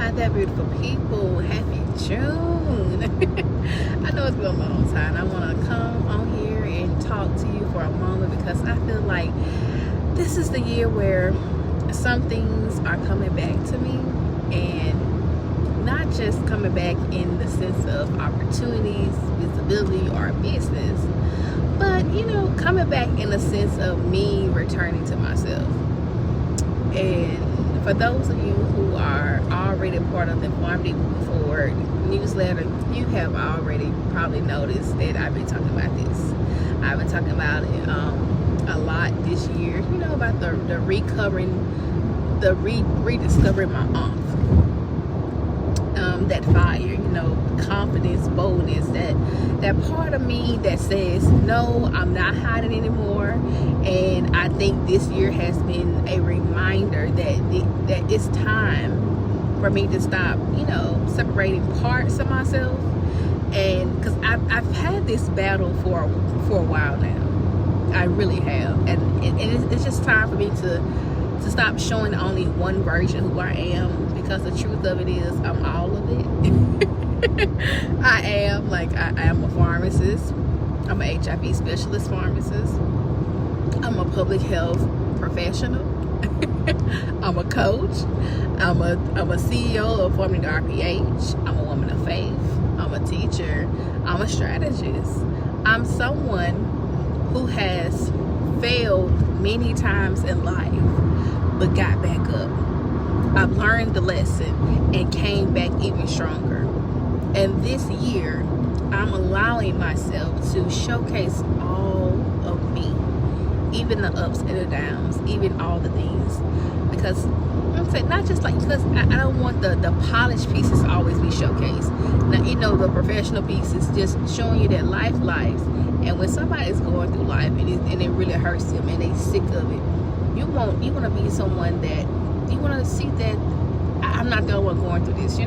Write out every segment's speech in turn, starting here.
Not that beautiful people. Happy June. I know it's been a long time. I want to come on here and talk to you for a moment because I feel like this is the year where some things are coming back to me, and not just coming back in the sense of opportunities, visibility, or business, but coming back in the sense of me returning to myself. And for those of you who are already part of the Pharmacist Moving Forward newsletter, you have already probably noticed that I've been talking about this. I've been talking about it a lot this year, about the rediscovering my aunt. That fire, confidence, boldness, that part of me that says, no, I'm not hiding anymore. And I think this year has been a reminder that it's time for me to stop, separating parts of myself. And because I've had this battle for a while now. I really have. And it's just time for me to stop showing only one version of who I am, because the truth of it is I'm all of it. I am a pharmacist. I'm an HIV specialist pharmacist. I'm a public health professional. I'm a coach. I'm a CEO of Pharmacist RPH. I'm a woman of faith. I'm a teacher. I'm a strategist. I'm someone who has failed many times in life but got back up. I've learned the lesson and came back even stronger. And this year, I'm allowing myself to showcase all of me, even the ups and the downs, even all the things. Because I'm saying, not just because I don't want the polished pieces to always be showcased. Now, the professional pieces just showing you that life lives. And when somebody's going through life and it really hurts them and they sick of it, you want to be someone that you want to see that I'm not the only one going through this,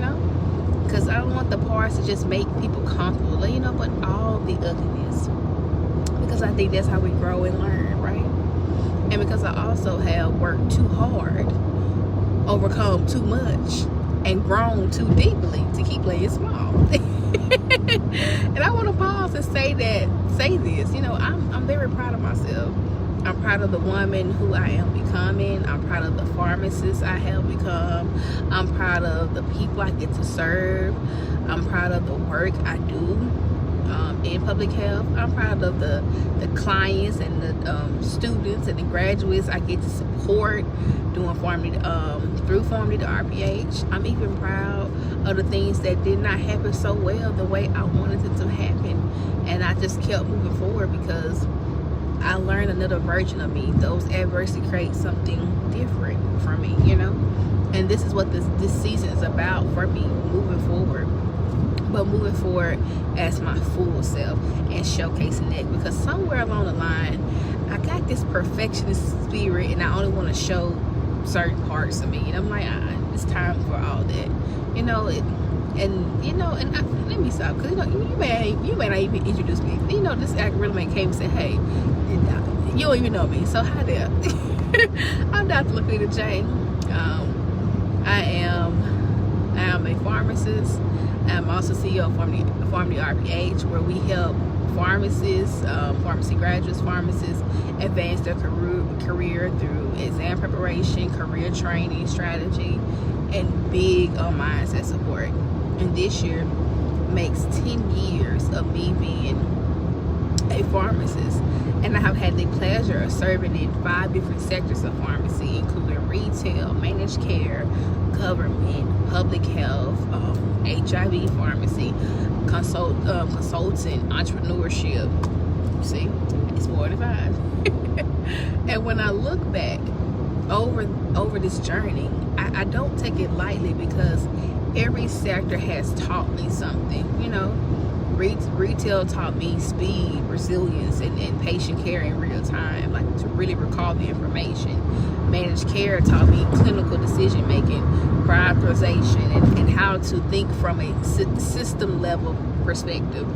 because I don't want the parts to just make people comfortable, but all the ugliness, because I think that's how we grow and learn, right? And because I also have worked too hard, overcome too much, and grown too deeply to keep playing small. And I want to pause and say this. I'm very proud of myself. I'm proud of the woman who I am becoming. I'm proud of the pharmacist I have become. I'm proud of the people I get to serve. I'm proud of the work I do in public health. I'm proud of the clients and the students and the graduates I get to support doing through Pharmacist RPH. I'm even proud of the things that did not happen so well the way I wanted it to happen. And I just kept moving forward because I learned another version of me. Those adversity create something different for me, And this is what this season is about for me, moving forward. But moving forward as my full self and showcasing that, because somewhere along the line, I got this perfectionist spirit and I only want to show certain parts of me. And I'm like, it's time for all that, let me stop, because you may not even introduce me. This agreement came and said, hey, you don't even know me, so hi there. I'm Dr. LaQuita J. I am a pharmacist. I'm also CEO of Pharmacist RPH, where we help pharmacists, pharmacy graduates, pharmacists advance their career through exam preparation, career training, strategy, and big mindset support. And this year makes 10 years of me being a pharmacist, and I have had the pleasure of serving in 5 different sectors of pharmacy, including retail, managed care, government, public health, HIV pharmacy, consulting, entrepreneurship. See, it's more than 5. And when I look back over this journey, I don't take it lightly, because every sector has taught me something. Retail taught me speed, resilience, and patient care in real time, to really recall the information. Managed care taught me clinical decision making, prioritization, and how to think from a system level perspective.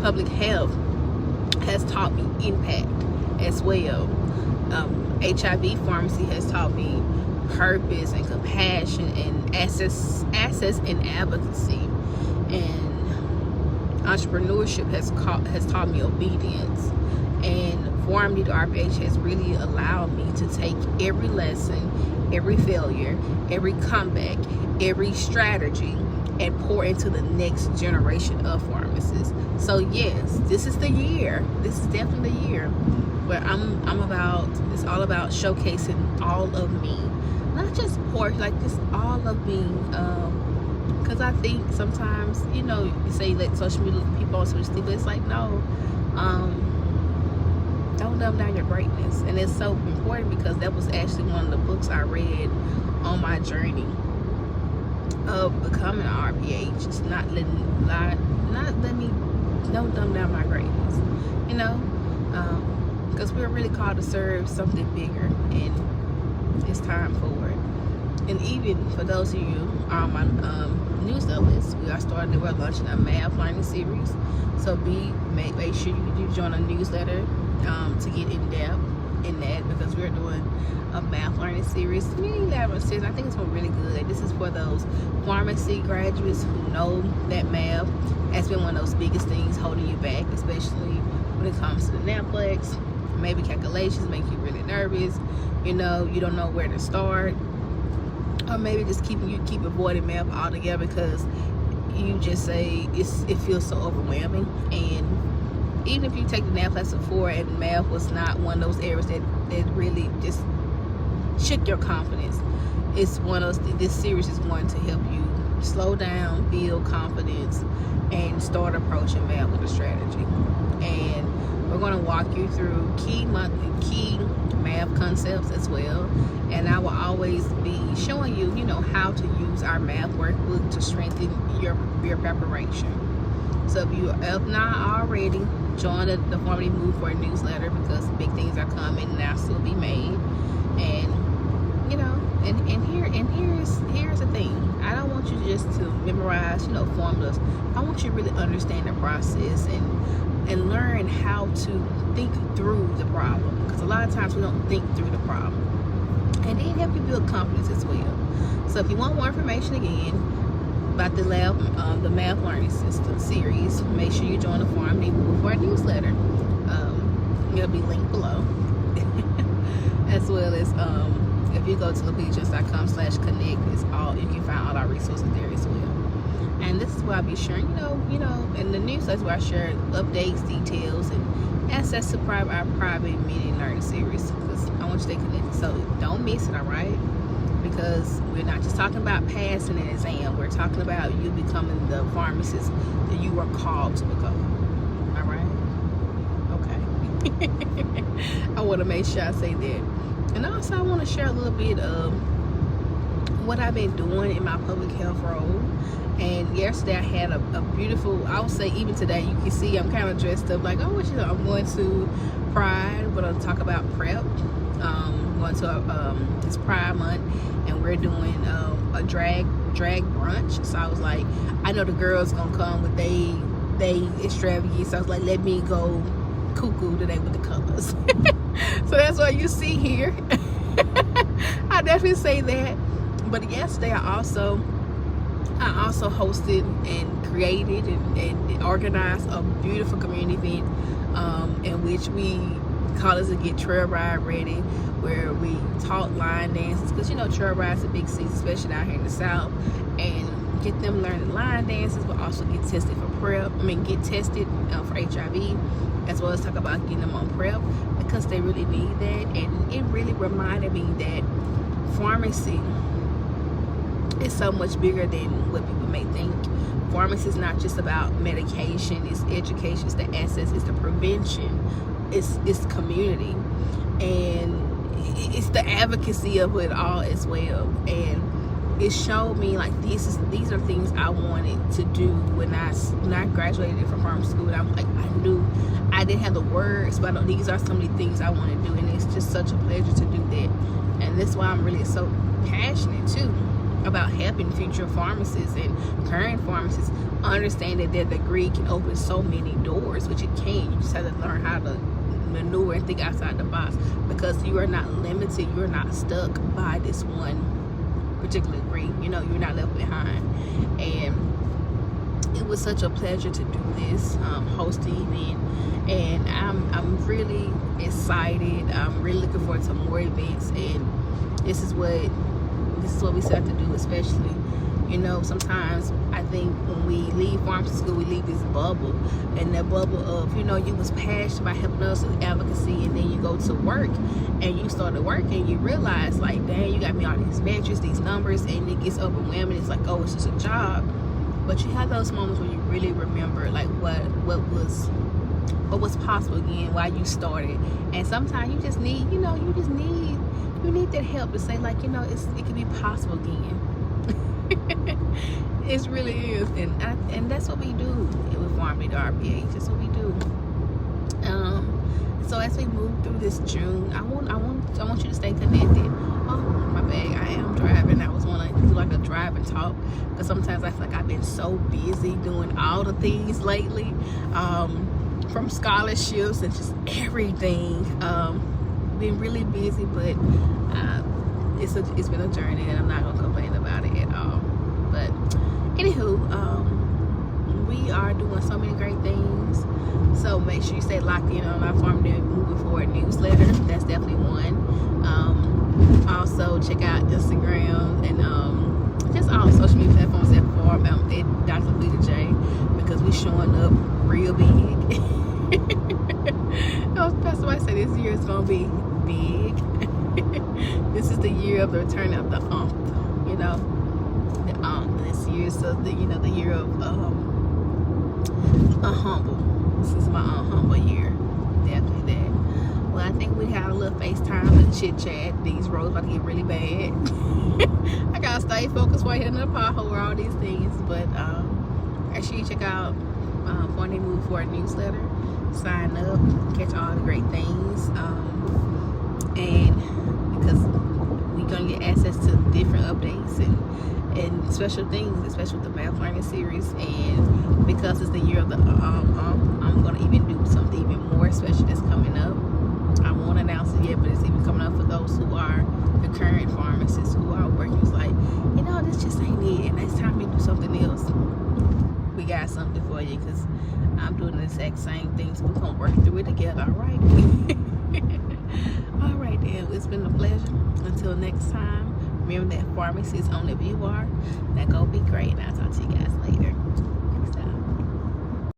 Public health has taught me impact as well. HIV pharmacy has taught me purpose and compassion and access and advocacy. And entrepreneurship has taught me obedience. And Forming RPH has really allowed me to take every lesson, every failure, every comeback, every strategy, and pour into the next generation of pharmacists. So yes, this is the year. This is definitely the year where it's all about showcasing all of me, not just pork, like just all of me. Because I think sometimes, you say let social media people on social media, but it's like no. Don't dumb down your greatness. And it's so important because that was actually one of the books I read on my journey of becoming an RPH. It's not let me don't dumb down my greatness. Because we're really called to serve something bigger, and it's time for it. And even for those of you on my newsletter list, we're launching a math learning series. So make sure you join a newsletter to get in depth in that, because we're doing a math learning series. I think it's really good. And this is for those pharmacy graduates who know that math has been one of those biggest things holding you back, especially when it comes to the Naplex. Maybe calculations make you really nervous. You don't know where to start, or maybe just keep avoiding math altogether because you just say it feels so overwhelming. And even if you take the Naplex before and math was not one of those areas that really just shook your confidence, it's one of those. This series is one to help you slow down, build confidence, and start approaching math with a strategy. And we're going to walk you through key math concepts as well. And I will always be showing you, how to use our Math Workbook to strengthen your preparation. So if you have not already, join the Formative Move for a newsletter, because big things are coming and now still be made. And here's the thing. I don't want you just to memorize, formulas. I want you to really understand the process and learn how to think through the problem, because a lot of times we don't think through the problem. And then help you build confidence as well. So if you want more information again about the Math Learning System series, make sure you join the Formative Move for a newsletter. It'll be linked below. As well as if you go to LaQuita.com/connect, you can find all our resources there as well. And this is where I'll be sharing, in the newsletter where I share updates, details, and access to our private mini learning series, because I want you to stay connected. So don't miss it, all right? Because we're not just talking about passing an exam. We're talking about you becoming the pharmacist that you are called to become. All right? Okay. I want to make sure I say that. And also I want to share a little bit of what I've been doing in my public health role. And yesterday I had a beautiful, I would say even today, you can see I'm kind of dressed up like, I'm going to Pride. We're going to talk about prep. Going to it's Pride Month, and we're doing a drag brunch. So I was like, I know the girls gonna come with they extravagance. So I was like, let me go cuckoo today with the colors. So that's what you see here. I definitely say that. But yesterday I also hosted and created and organized a beautiful community event in which we call us to get trail ride ready, where we taught line dances, because trail ride's a big season, especially down here in the South, and get them learning line dances, but also get tested for get tested for HIV, as well as talk about getting them on prep, because they really need that. And it really reminded me that pharmacy is so much bigger than what people may think. Pharmacy is not just about medication, it's education, it's the access, it's the prevention, it's community, and it's the advocacy of it all as well. And it showed me like these are things I wanted to do when I graduated from pharmacy school. And I'm like, I knew I didn't have the words, but I know these are some of the things I want to do, and it's just such a pleasure to do that. And that's why I'm really so passionate too about helping future pharmacists and current pharmacists understand that their degree can open so many doors, which it can. You just have to learn how to maneuver and think outside the box, because you are not limited, you're not stuck by this one particular degree. You know, you're not left behind. And it was such a pleasure to do this, host the event, and I'm really excited. I'm really looking forward to more events, and this is what we set to do. Especially, you know, sometimes I think when we leave pharmacy school, we leave this bubble, and that bubble of, you know, you was passionate about helping us with advocacy, and then you go to work and you started working, you realize, like, dang, you got me all these metrics, these numbers, and it gets overwhelming. It's like, oh, it's just a job. But you have those moments where you really remember, like, what was possible again, why you started. And sometimes you just need, you know, you need that help to say, like, you know, it can be possible again. It really is. And that's what we do with Pharmacy RPH. That's what we do. So as we move through this June, I want you to stay connected. Oh, my bad, I am driving. I was want to do like a drive and talk, because sometimes I feel like I've been so busy doing all the things lately, from scholarships and just everything. Been really busy, but it's been a journey, and I'm not gonna complain about it at all. But anywho, we are doing so many great things. So make sure you stay locked in on our Pharmacist Moving Forward newsletter. That's definitely one. Also check out Instagram and just all social media platforms at Dr. LaQuita J, because we showing up real big. That's why I say this year is gonna be big. This is the year of the return of the you know, this year is the year of humble. This is my humble year, definitely that. Well, I think we have a little FaceTime and chit chat. These roads about to get really bad. I gotta stay focused while hitting the pothole or all these things. But make sure you check out Pharmacist Moving Forward newsletter. Sign up, catch all the great things, and because we're gonna get access to different updates and special things, especially with the Math Learning series. And because it's the year of the I'm gonna even do something even more special that's coming up. I won't announce it yet, but it's even coming up for those who are the current pharmacists who are working. It's like, you know, this just ain't it, and next time we do something else, we got something for you, because I'm doing the exact same things. We're gonna work through it together, all right? All right, then. It's been a pleasure. Until next time, remember that pharmacy is only if you are. Now go be great, and I'll talk to you guys later.